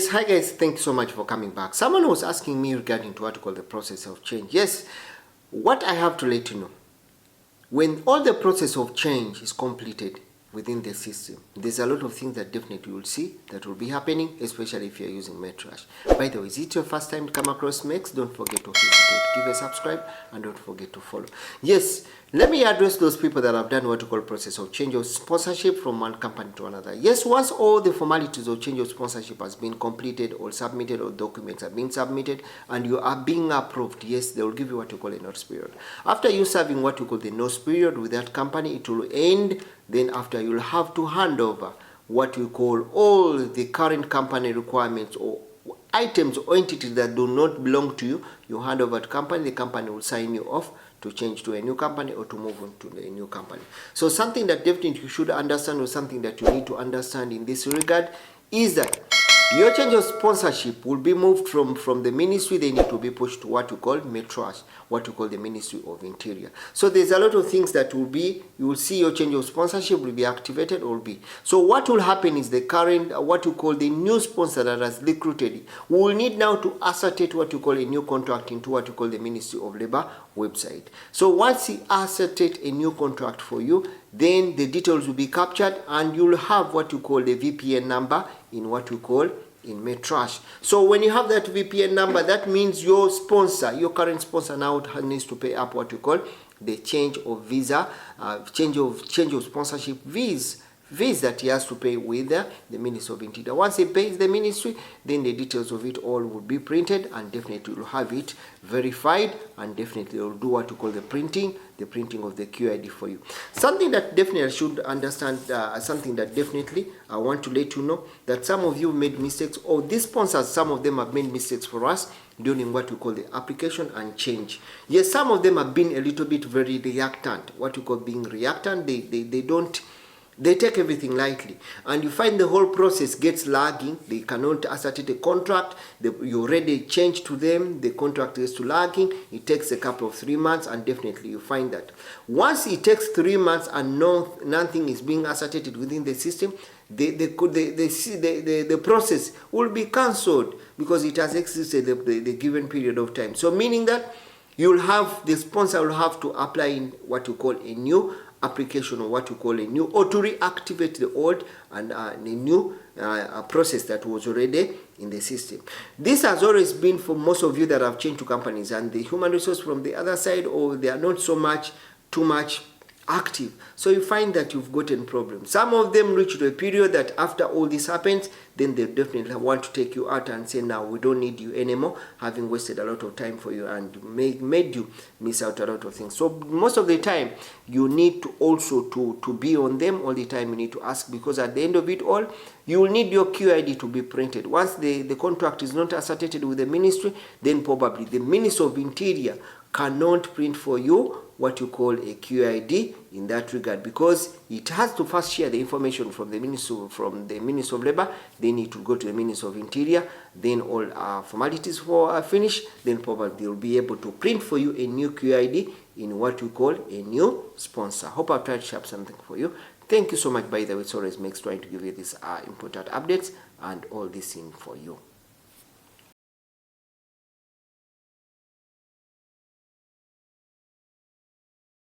Yes, hi guys, thank you so much for coming back. Someone was asking me regarding to what to call the process of change. Yes, what I have to let you know, when all the process of change is completed within the system, there's a lot of things that definitely you will see that will be happening, especially if you're using Mexcreation. By the way, is it your first time to come across Mex? Don't forget to give a subscribe and don't forget to follow. Yes, let me address those people that have done what you call process of change of sponsorship from one company to another. Yes, once all the formalities of change of sponsorship has been completed or submitted or documents have been submitted and you are being approved, yes, they will give you what you call a notice period. After you serving what you call the notice period with that company, it will end. Then after, you'll have to hand over what we call all the current company requirements or items or entities that do not belong to you. You hand over to company, the company will sign you off to change to a new company or to move on to a new company. So something that definitely you should understand, or something that you need to understand in this regard, is that your change of sponsorship will be moved from the ministry. They need to be pushed to what you call Mexcreation, what you call the Ministry of Interior. So there's a lot of things that will be, you will see your change of sponsorship will be activated or be. So what will happen is the current, what you call the new sponsor that has recruited, we will need now to ascertain what you call a new contract into what you call the Ministry of Labor website. So once he ascertain a new contract for you, then the details will be captured and you'll have what you call the VPN number in what we call in Mexcreation. So when you have that VPN number, that means your sponsor, your current sponsor now needs to pay up what you call the change of visa, change of sponsorship fees that he has to pay with the Ministry of Interior. Once he pays the ministry, then the details of it all will be printed and definitely will have it verified, and definitely will do what you call the printing of the QID for you. Something that definitely I should understand, something that definitely I want to let you know, that some of you made mistakes, or these sponsors, some of them have made mistakes for us during what we call the application and change. Yes, some of them have been a little bit very reactant, what you call being reactant. They take everything lightly, and you find the whole process gets lagging. They cannot ascertain a contract. You already changed to them, the contract is too lagging. It takes a couple of 3 months, and definitely you find that once it takes 3 months and nothing is being ascertained within the system, the process will be cancelled because it has existed the given period of time. So meaning that you'll have, the sponsor will have to apply in what you call a new application, or what you call a new, or to reactivate the old and the new process that was already in the system. This has always been for most of you that have changed to companies, and the human resource from the other side, or they are not too much active. So you find that you've gotten problems. Some of them reach to a period that after all this happens, then they definitely want to take you out and say, now we don't need you anymore, having wasted a lot of time for you and made you miss out a lot of things. So most of the time you need to also to be on them all the time. You need to ask, because at the end of it all, you will need your QID to be printed. Once the contract is not associated with the ministry, then probably the Ministry of Interior cannot print for you what you call a QID in that regard, because it has to first share the information from the Ministry of Labor. They need to go to the Ministry of Interior. Then all formalities are finished. Then probably they will be able to print for you a new QID in what we call a new sponsor. Hope I've tried to share something for you. Thank you so much. By the way, it's always Mex trying to give you these important updates and all this in for you.